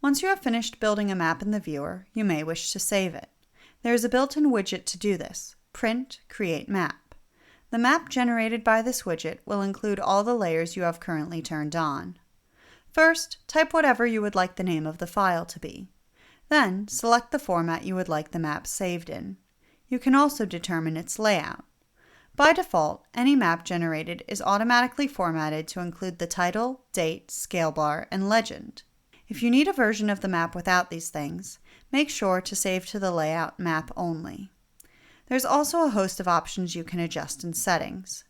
Once you have finished building a map in the viewer, you may wish to save it. There is a built-in widget to do this, Print Create Map. The map generated by this widget will include all the layers you have currently turned on. First, type whatever you would like the name of the file to be. Then, select the format you would like the map saved in. You can also determine its layout. By default, any map generated is automatically formatted to include the title, date, scale bar, and legend. If you need a version of the map without these things, make sure to save to the layout map only. There's also a host of options you can adjust in settings.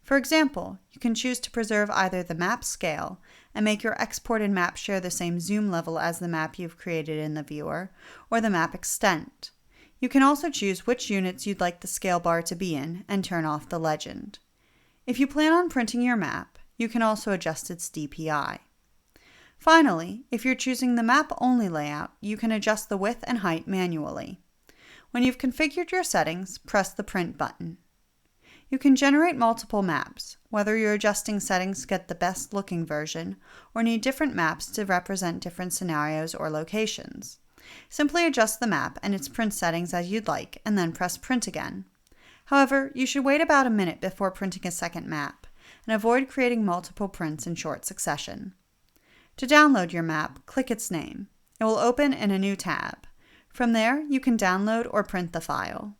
For example, you can choose to preserve either the map scale and make your exported map share the same zoom level as the map you've created in the viewer, or the map extent. You can also choose which units you'd like the scale bar to be in and turn off the legend. If you plan on printing your map, you can also adjust its DPI. Finally, if you're choosing the map-only layout, you can adjust the width and height manually. When you've configured your settings, press the Print button. You can generate multiple maps, whether you're adjusting settings to get the best looking version or need different maps to represent different scenarios or locations. Simply adjust the map and its print settings as you'd like, and then press Print again. However, you should wait about a minute before printing a second map, and avoid creating multiple prints in short succession. To download your map, click its name. It will open in a new tab. From there, you can download or print the file.